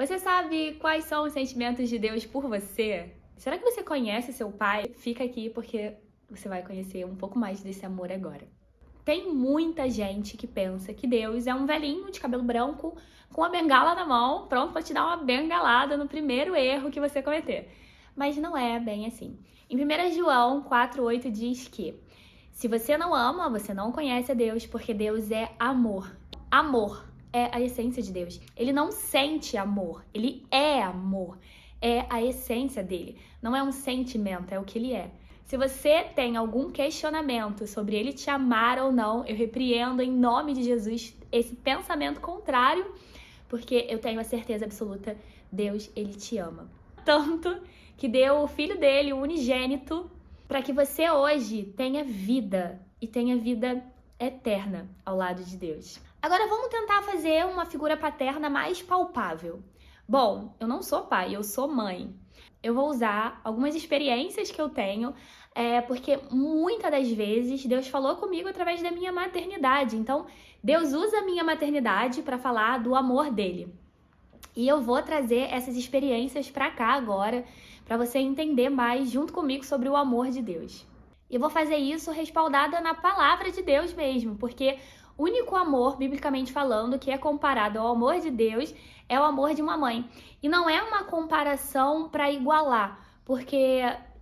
Você sabe quais são os sentimentos de Deus por você? Será que você conhece seu pai? Fica aqui porque você vai conhecer um pouco mais desse amor agora. Tem muita gente que pensa que Deus é um velhinho de cabelo branco com a bengala na mão, pronto para te dar uma bengalada no primeiro erro que você cometer. Mas não é bem assim. Em 1 João 4,8 diz que se você não ama, você não conhece a Deus, porque Deus é amor. Amor é a essência de Deus. Ele não sente amor, ele é amor. É a essência dele. Não é um sentimento, é o que ele é. Se você tem algum questionamento sobre ele te amar ou não, eu repreendo em nome de Jesus esse pensamento contrário, porque eu tenho a certeza absoluta, Deus, ele te ama. Tanto que deu o filho dele, o unigênito, para que você hoje tenha vida e tenha vida eterna ao lado de Deus. Agora vamos tentar fazer uma figura paterna mais palpável. Bom, eu não sou pai, eu sou mãe. Eu vou usar algumas experiências que eu tenho, porque muitas das vezes Deus falou comigo através da minha maternidade. Então, Deus usa a minha maternidade para falar do amor dele. E eu vou trazer essas experiências para cá agora, para você entender mais junto comigo sobre o amor de Deus. E eu vou fazer isso respaldada na palavra de Deus mesmo, porque o único amor, biblicamente falando, que é comparado ao amor de Deus é o amor de uma mãe. E não é uma comparação para igualar, porque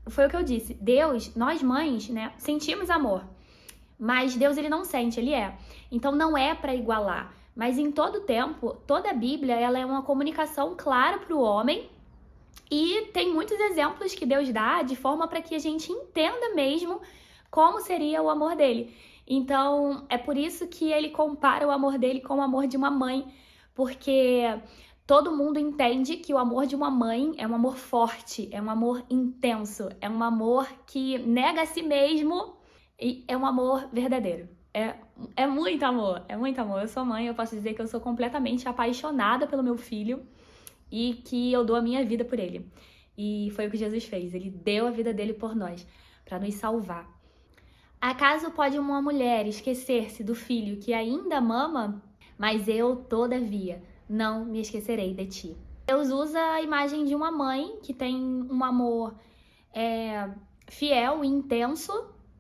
foi o que eu disse, Deus, nós mães, né, sentimos amor, mas Deus ele não sente, ele é. Então não é para igualar, mas em todo tempo, toda a Bíblia, ela é uma comunicação clara para o homem e tem muitos exemplos que Deus dá de forma para que a gente entenda mesmo como seria o amor dele. Então, é por isso que ele compara o amor dele com o amor de uma mãe, porque todo mundo entende que o amor de uma mãe é um amor forte, é um amor intenso, é um amor que nega a si mesmo e é um amor verdadeiro. É muito amor, é muito amor. Eu sou mãe, eu posso dizer que eu sou completamente apaixonada pelo meu filho e que eu dou a minha vida por ele. E foi o que Jesus fez, ele deu a vida dele por nós, para nos salvar. Acaso pode uma mulher esquecer-se do filho que ainda mama? Mas eu, todavia, não me esquecerei de ti. Deus usa a imagem de uma mãe que tem um amor fiel e intenso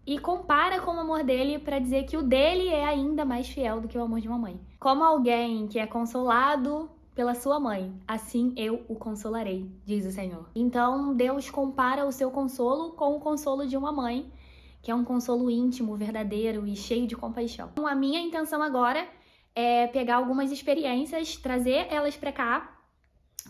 e compara com o amor dele para dizer que o dele é ainda mais fiel do que o amor de uma mãe. Como alguém que é consolado pela sua mãe, assim eu o consolarei, diz o Senhor. Então Deus compara o seu consolo com o consolo de uma mãe, que é um consolo íntimo, verdadeiro e cheio de compaixão. Então, a minha intenção agora é pegar algumas experiências, trazer elas para cá,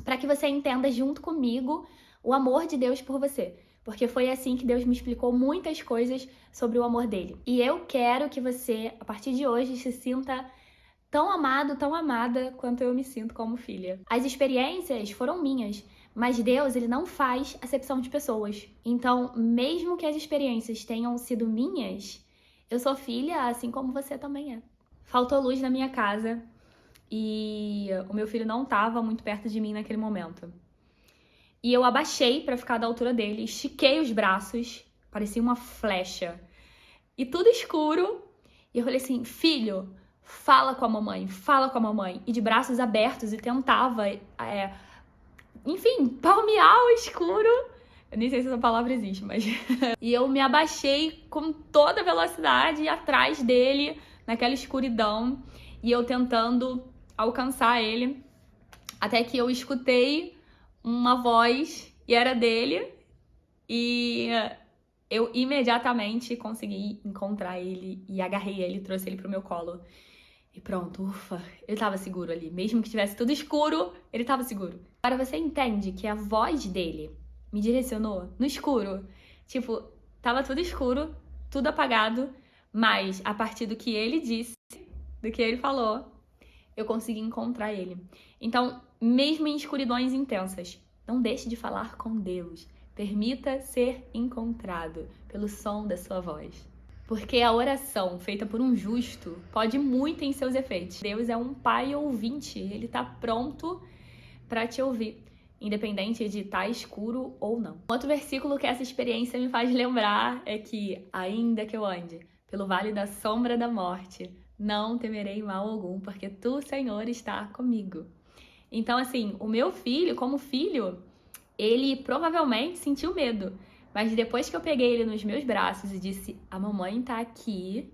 para que você entenda junto comigo o amor de Deus por você. Porque foi assim que Deus me explicou muitas coisas sobre o amor dele. E eu quero que você, a partir de hoje, se sinta tão amado, tão amada quanto eu me sinto como filha. As experiências foram minhas, mas Deus, ele não faz acepção de pessoas. Então, mesmo que as experiências tenham sido minhas, eu sou filha assim como você também é. Faltou luz na minha casa e o meu filho não estava muito perto de mim naquele momento. E eu abaixei para ficar da altura dele, estiquei os braços, parecia uma flecha. E tudo escuro. E eu falei assim, filho, fala com a mamãe, fala com a mamãe. E de braços abertos e tentava, enfim, palmear o escuro. Eu nem sei se essa palavra existe, mas... E eu me abaixei com toda velocidade atrás dele, naquela escuridão. E eu tentando alcançar ele, até que eu escutei uma voz e era dele. E eu imediatamente consegui encontrar ele e agarrei ele, trouxe ele pro meu colo. E pronto, ufa, ele tava seguro ali. Mesmo que tivesse tudo escuro, ele tava seguro. Agora você entende que a voz dele me direcionou no escuro. Tipo, tava tudo escuro, tudo apagado, mas a partir do que ele disse, do que ele falou, eu consegui encontrar ele. Então, mesmo em escuridões intensas, não deixe de falar com Deus. Permita ser encontrado pelo som da sua voz. Porque a oração feita por um justo pode muito em seus efeitos. Deus é um pai ouvinte, ele tá pronto para te ouvir, independente de estar escuro ou não. Outro versículo que essa experiência me faz lembrar é que, ainda que eu ande pelo vale da sombra da morte, não temerei mal algum, porque tu, Senhor, está comigo. Então, assim, o meu filho, como filho, ele provavelmente sentiu medo. Mas depois que eu peguei ele nos meus braços e disse, a mamãe tá aqui,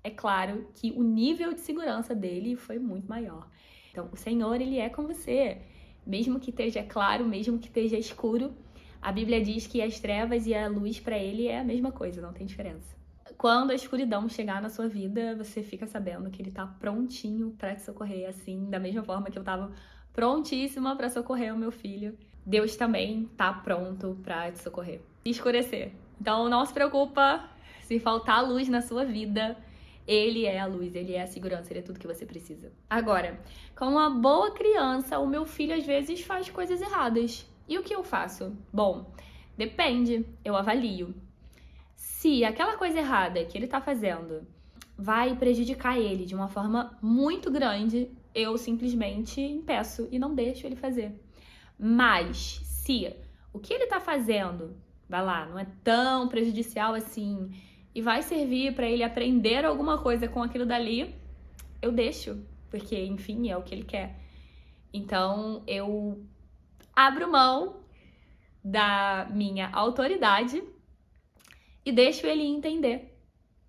é claro que o nível de segurança dele foi muito maior. Então, o Senhor, ele é com você. Mesmo que esteja claro, mesmo que esteja escuro, a Bíblia diz que as trevas e a luz para ele é a mesma coisa, não tem diferença. Quando a escuridão chegar na sua vida, você fica sabendo que ele tá prontinho para te socorrer, assim, da mesma forma que eu tava prontíssima para socorrer o meu filho. Deus também tá pronto para te socorrer. E escurecer. Então não se preocupa se faltar luz na sua vida. Ele é a luz, ele é a segurança, ele é tudo que você precisa. Agora, como uma boa criança, o meu filho às vezes faz coisas erradas. E o que eu faço? Bom, depende, eu avalio. Se aquela coisa errada que ele tá fazendo vai prejudicar ele de uma forma muito grande, eu simplesmente impeço e não deixo ele fazer. Mas se o que ele tá fazendo, vai lá, não é tão prejudicial assim e vai servir para ele aprender alguma coisa com aquilo dali, eu deixo, porque enfim, é o que ele quer. Então, eu abro mão da minha autoridade e deixo ele entender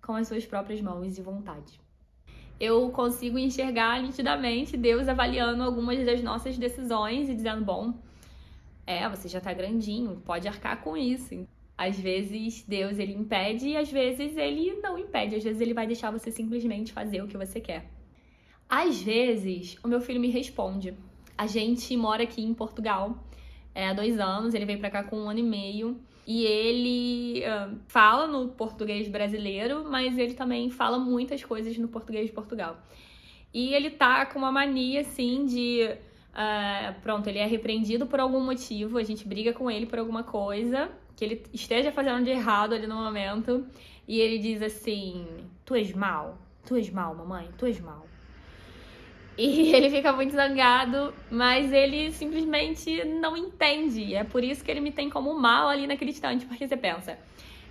com as suas próprias mãos e vontade. Eu consigo enxergar nitidamente Deus avaliando algumas das nossas decisões e dizendo, bom, você já tá grandinho, pode arcar com isso. Às vezes Deus, ele impede e às vezes ele não impede. Às vezes ele vai deixar você simplesmente fazer o que você quer. Às vezes, o meu filho me responde. A gente mora aqui em Portugal há 2 anos, ele veio pra cá com 1 ano e meio. E ele fala no português brasileiro, mas ele também fala muitas coisas no português de Portugal. E ele tá com uma mania, assim, de... pronto, ele é repreendido por algum motivo, a gente briga com ele por alguma coisa que ele esteja fazendo de errado ali no momento. E ele diz assim, tu és mal, mamãe, tu és mal. E ele fica muito zangado, mas ele simplesmente não entende. É por isso que ele me tem como mal ali naquele instante, porque você pensa,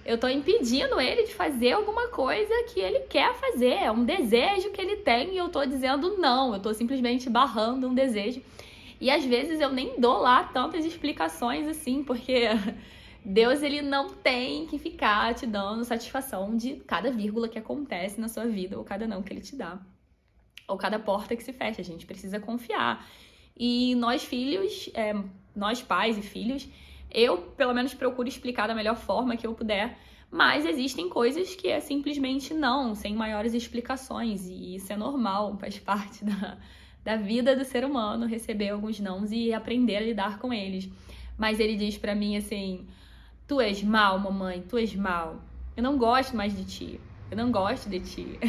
eu tô impedindo ele de fazer alguma coisa que ele quer fazer, é um desejo que ele tem e eu tô dizendo não, eu tô simplesmente barrando um desejo. E às vezes eu nem dou lá tantas explicações assim, porque Deus, ele não tem que ficar te dando satisfação de cada vírgula que acontece na sua vida ou cada não que ele te dá. Ou cada porta que se fecha, a gente precisa confiar. E nós filhos, nós pais e filhos, eu pelo menos procuro explicar da melhor forma que eu puder, mas existem coisas que é simplesmente não, sem maiores explicações, e isso é normal, faz parte da vida do ser humano, receber alguns nãos e aprender a lidar com eles. Mas ele diz pra mim assim, tu és mal, mamãe, tu és mal, eu não gosto mais de ti, eu não gosto de ti.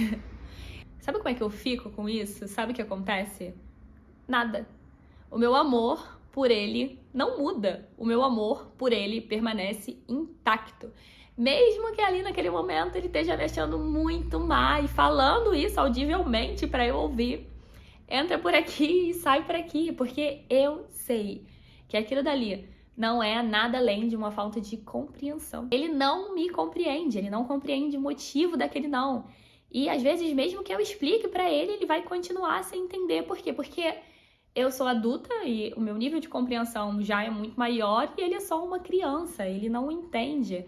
Sabe como é que eu fico com isso? Sabe o que acontece? Nada. O meu amor por ele não muda. O meu amor por ele permanece intacto. Mesmo que ali naquele momento ele esteja me achando muito má e falando isso audivelmente para eu ouvir. Entra por aqui e sai por aqui, porque eu sei que aquilo dali não é nada além de uma falta de compreensão. Ele não me compreende, ele não compreende o motivo daquele não. E às vezes, mesmo que eu explique pra ele, ele vai continuar sem entender. Por quê? Porque eu sou adulta e o meu nível de compreensão já é muito maior e ele é só uma criança, ele não entende.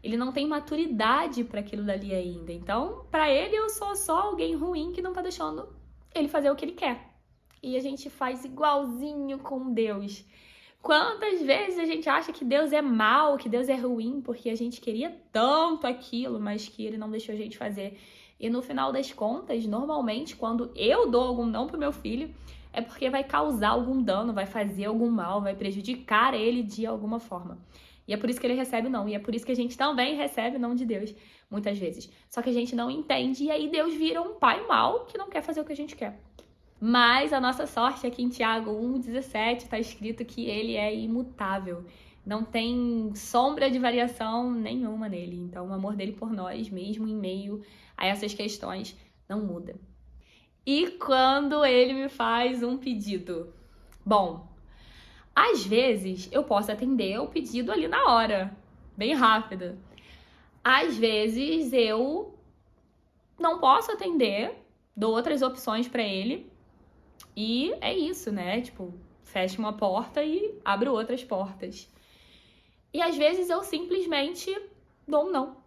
Ele não tem maturidade para aquilo dali ainda. Então, pra ele, eu sou só alguém ruim que não tá deixando ele fazer o que ele quer. E a gente faz igualzinho com Deus. Quantas vezes a gente acha que Deus é mau, que Deus é ruim, porque a gente queria tanto aquilo, mas que ele não deixou a gente fazer. E no final das contas, normalmente, quando eu dou algum não pro meu filho, é porque vai causar algum dano, vai fazer algum mal, vai prejudicar ele de alguma forma. E é por isso que ele recebe o não. E é por isso que a gente também recebe o não de Deus, muitas vezes. Só que a gente não entende e aí Deus vira um pai mau que não quer fazer o que a gente quer. Mas a nossa sorte aqui em Tiago 1,17 está escrito que ele é imutável. Não tem sombra de variação nenhuma nele. Então, o amor dele por nós, mesmo em meio a essas questões, não muda. E quando ele me faz um pedido? Bom, às vezes eu posso atender o pedido ali na hora, bem rápido. Às vezes eu não posso atender, dou outras opções para ele. E é isso, né? Tipo, fecha uma porta e abre outras portas. E às vezes eu simplesmente dou um não.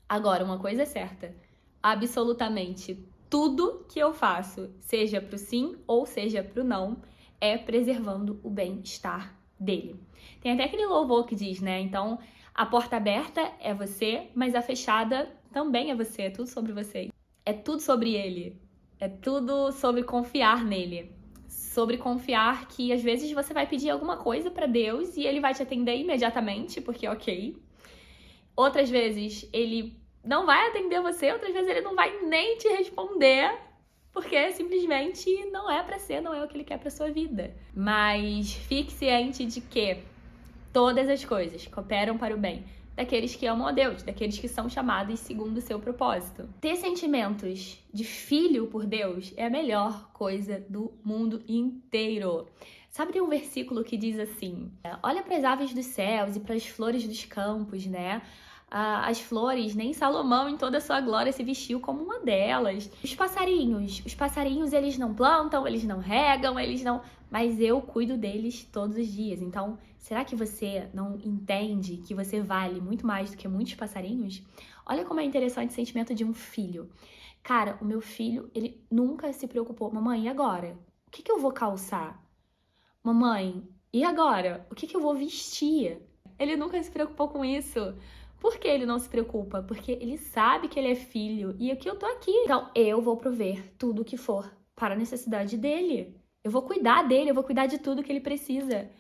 Agora, uma coisa é certa: absolutamente tudo que eu faço, seja pro sim ou seja pro não, é preservando o bem-estar dele. Tem até aquele louvor que diz, né? Então, a porta aberta é você, mas a fechada também é você. É tudo sobre você. É tudo sobre ele. É tudo sobre confiar nele. Sobre confiar que às vezes você vai pedir alguma coisa pra Deus e ele vai te atender imediatamente, porque ok. Outras vezes ele não vai atender você, outras vezes ele não vai nem te responder, porque simplesmente não é pra ser, não é o que ele quer pra sua vida. Mas fique ciente de que todas as coisas cooperam para o bem daqueles que amam a Deus, daqueles que são chamados segundo o seu propósito. Ter sentimentos de filho por Deus é a melhor coisa do mundo inteiro. Sabe, tem um versículo que diz assim: olha para as aves dos céus e para as flores dos campos, né? As flores, nem Salomão em toda a sua glória se vestiu como uma delas. Os passarinhos eles não plantam, eles não regam, eles não... Mas eu cuido deles todos os dias. Então, será que você não entende que você vale muito mais do que muitos passarinhos? Olha como é interessante o sentimento de um filho. Cara, o meu filho, ele nunca se preocupou. Mamãe, e agora? O que eu vou calçar? Mamãe, e agora? O que eu vou vestir? Ele nunca se preocupou com isso. Por que ele não se preocupa? Porque ele sabe que ele é filho e aqui eu tô aqui. Então, eu vou prover tudo o que for para a necessidade dele. Eu vou cuidar dele, eu vou cuidar de tudo que ele precisa.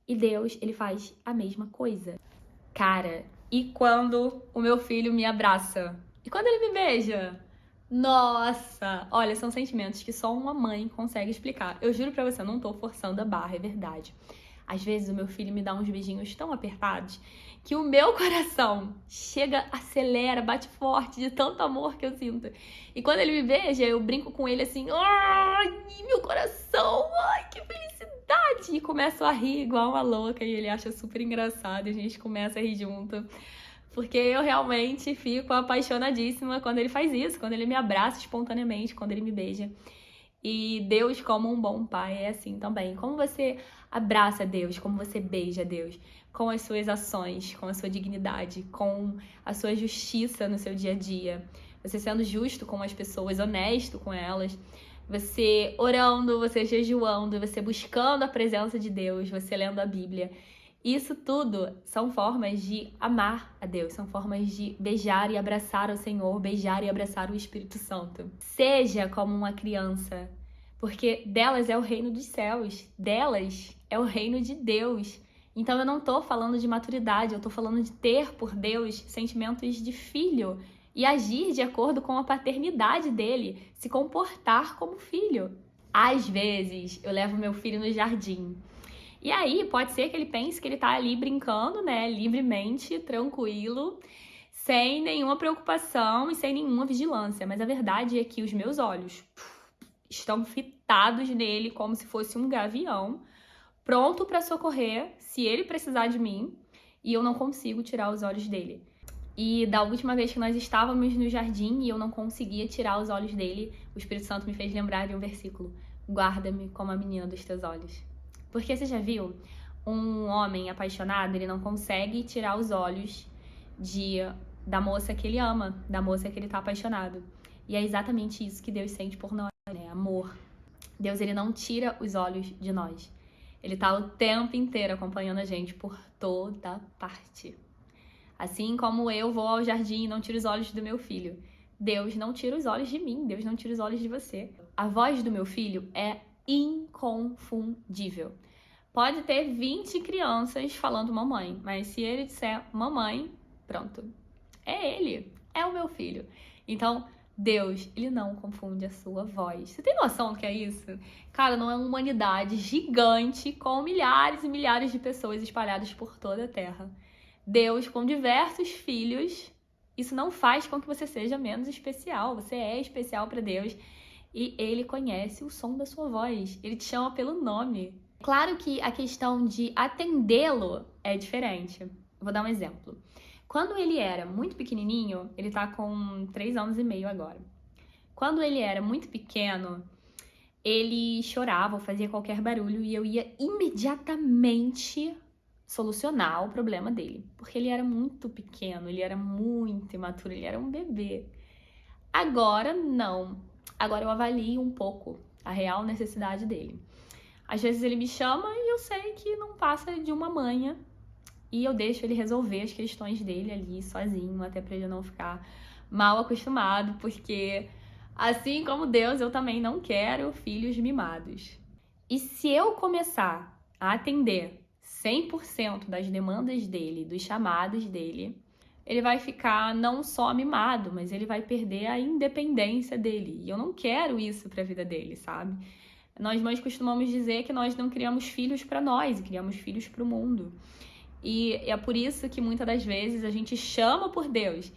E Deus, ele faz a mesma coisa. Cara, e quando o meu filho me abraça? E quando ele me beija? Nossa! Olha, são sentimentos que só uma mãe consegue explicar. Eu juro pra você, eu não tô forçando a barra, é verdade. Às vezes o meu filho me dá uns beijinhos tão apertados que o meu coração chega, acelera, bate forte de tanto amor que eu sinto. E quando ele me beija, eu brinco com ele assim, ai, meu coração, ai, que felicidade! E começo a rir igual uma louca e ele acha super engraçado e a gente começa a rir junto. Porque eu realmente fico apaixonadíssima quando ele faz isso, quando ele me abraça espontaneamente, quando ele me beija. E Deus, como um bom pai, é assim também. Como você abraça Deus, como você beija Deus, com as suas ações, com a sua dignidade, com a sua justiça no seu dia a dia. Você sendo justo com as pessoas, honesto com elas. Você orando, você jejuando, você buscando a presença de Deus, você lendo a Bíblia. Isso tudo são formas de amar a Deus, são formas de beijar e abraçar o Senhor, beijar e abraçar o Espírito Santo. Seja como uma criança, porque delas é o reino dos céus, delas é o reino de Deus. Então eu não tô falando de maturidade, eu tô falando de ter por Deus sentimentos de filho e agir de acordo com a paternidade dele, se comportar como filho. Às vezes eu levo meu filho no jardim. E aí, pode ser que ele pense que ele tá ali brincando, né, livremente, tranquilo, sem nenhuma preocupação e sem nenhuma vigilância. Mas a verdade é que os meus olhos estão fitados nele como se fosse um gavião, pronto para socorrer se ele precisar de mim, e eu não consigo tirar os olhos dele. E da última vez que nós estávamos no jardim e eu não conseguia tirar os olhos dele, o Espírito Santo me fez lembrar de um versículo: guarda-me como a menina dos teus olhos. Porque você já viu? Um homem apaixonado, ele não consegue tirar os olhos da moça que ele ama, da moça que ele tá apaixonado. E é exatamente isso que Deus sente por nós, né? Amor. Deus, ele não tira os olhos de nós. Ele tá o tempo inteiro acompanhando a gente por toda parte. Assim como eu vou ao jardim e não tiro os olhos do meu filho. Deus não tira os olhos de mim, Deus não tira os olhos de você. A voz do meu filho é inconfundível. Pode ter 20 crianças falando mamãe, mas se ele disser mamãe, pronto. É ele, é o meu filho. Então, Deus, ele não confunde a sua voz. Você tem noção do que é isso? Cara, não é uma humanidade gigante com milhares e milhares de pessoas espalhadas por toda a Terra. Deus, com diversos filhos, isso não faz com que você seja menos especial. Você é especial para Deus. E ele conhece o som da sua voz. Ele te chama pelo nome. Claro que a questão de atendê-lo é diferente. Vou dar um exemplo. Quando ele era muito pequenininho, ele tá com 3 anos e meio agora. Quando ele era muito pequeno, ele chorava ou fazia qualquer barulho e eu ia imediatamente solucionar o problema dele, porque ele era muito pequeno, ele era muito imaturo, ele era um bebê. Agora não. Agora eu avalio um pouco a real necessidade dele. Às vezes ele me chama e eu sei que não passa de uma manha e eu deixo ele resolver as questões dele ali sozinho, até pra ele não ficar mal acostumado, porque assim como Deus, eu também não quero filhos mimados. E se eu começar a atender 100% das demandas dele, dos chamados dele, ele vai ficar não só mimado, mas ele vai perder a independência dele. E eu não quero isso pra vida dele, sabe? Nós mães costumamos dizer que nós não criamos filhos para nós, criamos filhos para o mundo. E é por isso que muitas das vezes a gente chama por Deus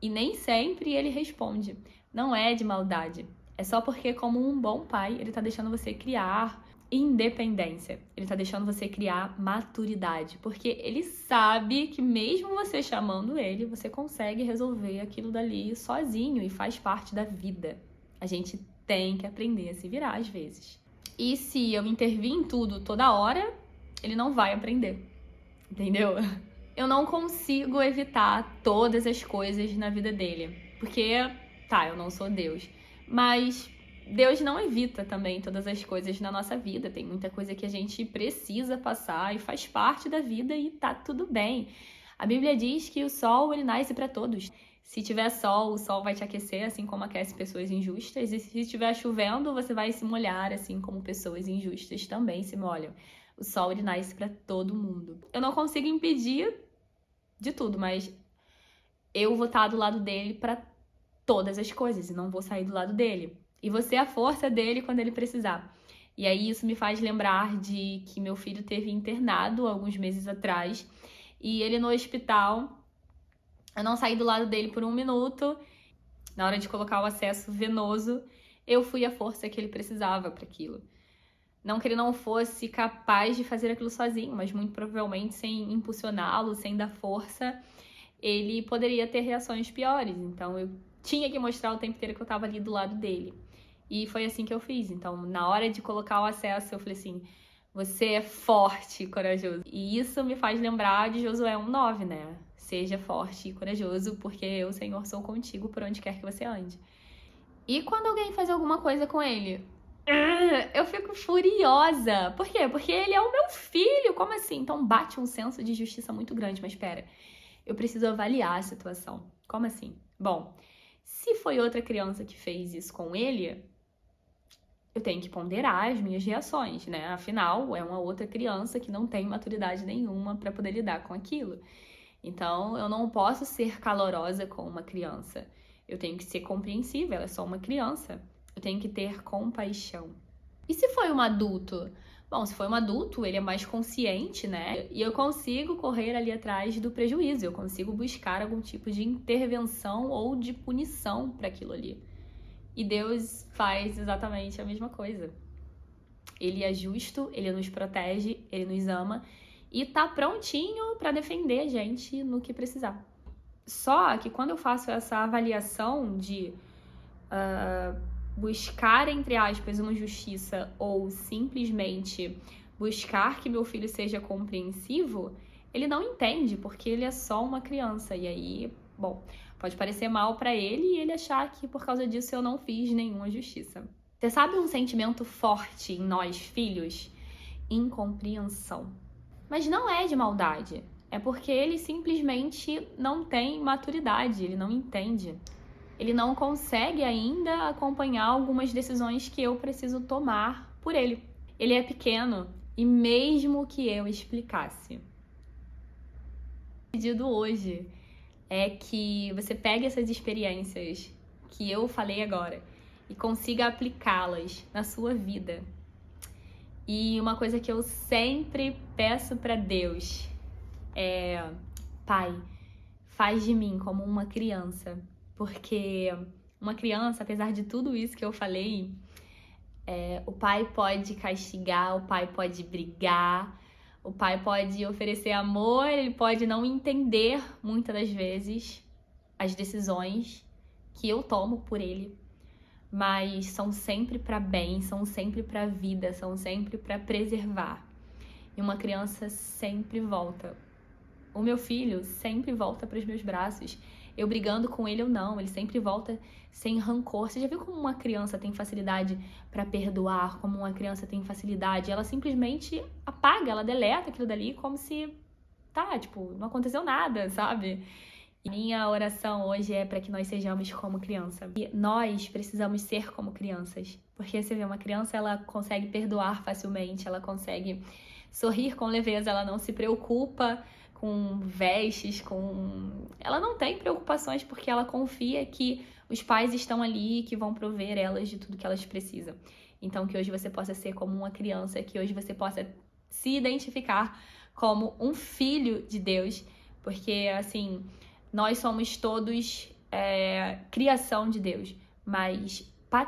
e nem sempre ele responde. Não é de maldade. É só porque, como um bom pai, ele tá deixando você criar independência. Ele tá deixando você criar maturidade. Porque ele sabe que mesmo você chamando ele, você consegue resolver aquilo dali sozinho e faz parte da vida. A gente tem que aprender a se virar às vezes. E se eu intervir em tudo toda hora, ele não vai aprender. Entendeu? Eu não consigo evitar todas as coisas na vida dele. Porque, tá, eu não sou Deus. Mas Deus não evita também todas as coisas na nossa vida. Tem muita coisa que a gente precisa passar e faz parte da vida e tá tudo bem. A Bíblia diz que o sol, ele nasce para todos. Se tiver sol, o sol vai te aquecer, assim como aquece pessoas injustas. E se estiver chovendo, você vai se molhar, assim como pessoas injustas também se molham. O sol, ele nasce para todo mundo. Eu não consigo impedir de tudo, mas eu vou estar do lado dele para todas as coisas e não vou sair do lado dele. E você é a força dele quando ele precisar. E aí isso me faz lembrar de que meu filho teve internado alguns meses atrás e ele no hospital, eu não saí do lado dele por 1 minuto. Na hora de colocar o acesso venoso, eu fui a força que ele precisava para aquilo. Não que ele não fosse capaz de fazer aquilo sozinho, mas muito provavelmente sem impulsioná-lo, sem dar força, ele poderia ter reações piores. Então eu tinha que mostrar o tempo inteiro que eu estava ali do lado dele. E foi assim que eu fiz. Então, na hora de colocar o acesso, eu falei assim: você é forte e corajoso. E isso me faz lembrar de Josué 1:9, né? Seja forte e corajoso, porque eu, Senhor, sou contigo por onde quer que você ande. E quando alguém faz alguma coisa com ele, eu fico furiosa. Por quê? Porque ele é o meu filho. Como assim? Então bate um senso de justiça muito grande. Mas espera, eu preciso avaliar a situação. Como assim? Bom, se foi outra criança que fez isso com ele, eu tenho que ponderar as minhas reações, né? Afinal, é uma outra criança que não tem maturidade nenhuma para poder lidar com aquilo. Então, eu não posso ser calorosa com uma criança. Eu tenho que ser compreensível, ela é só uma criança. Eu tenho que ter compaixão. E se foi um adulto? Bom, se foi um adulto, ele é mais consciente, né? E eu consigo correr ali atrás do prejuízo, eu consigo buscar algum tipo de intervenção ou de punição para aquilo ali. E Deus faz exatamente a mesma coisa. Ele é justo, ele nos protege, ele nos ama e tá prontinho para defender a gente no que precisar. Só que quando eu faço essa avaliação de buscar, entre aspas, uma justiça ou simplesmente buscar que meu filho seja compreensivo, ele não entende, porque ele é só uma criança. E aí, bom, pode parecer mal pra ele e ele achar que por causa disso eu não fiz nenhuma justiça. Você sabe um sentimento forte em nós, filhos? Incompreensão. Mas não é de maldade. É porque ele simplesmente não tem maturidade, ele não entende. Ele não consegue ainda acompanhar algumas decisões que eu preciso tomar por ele. Ele é pequeno e mesmo que eu explicasse. O pedido hoje é que você pegue essas experiências que eu falei agora e consiga aplicá-las na sua vida. E uma coisa que eu sempre peço para Deus é: Pai, faz de mim como uma criança. Porque uma criança, apesar de tudo isso que eu falei, o pai pode castigar, o pai pode brigar, o pai pode oferecer amor, ele pode não entender muitas das vezes as decisões que eu tomo por ele. mas são sempre para bem, são sempre para vida, são sempre para preservar. E uma criança sempre volta. O meu filho sempre volta para os meus braços. Eu brigando com ele ou não, ele sempre volta sem rancor. Você já viu como uma criança tem facilidade para perdoar, como uma criança tem facilidade? Ela simplesmente apaga, ela deleta aquilo dali como se, não aconteceu nada, sabe? E minha oração hoje é para que nós sejamos como criança. E nós precisamos ser como crianças. Porque você vê uma criança, ela consegue perdoar facilmente, ela consegue sorrir com leveza, ela não se preocupa com vestes, ela não tem preocupações porque ela confia que os pais estão ali, que vão prover elas de tudo que elas precisam. Então que hoje você possa ser como uma criança, que hoje você possa se identificar como um filho de Deus, porque assim, nós somos todos criação de Deus, mas a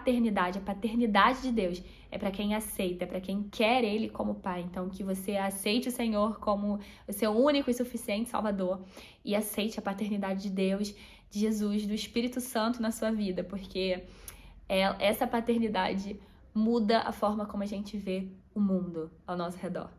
paternidade de Deus é para quem aceita, é para quem quer Ele como Pai. Então, que você aceite o Senhor como o seu único e suficiente Salvador e aceite a paternidade de Deus, de Jesus, do Espírito Santo na sua vida, porque essa paternidade muda a forma como a gente vê o mundo ao nosso redor.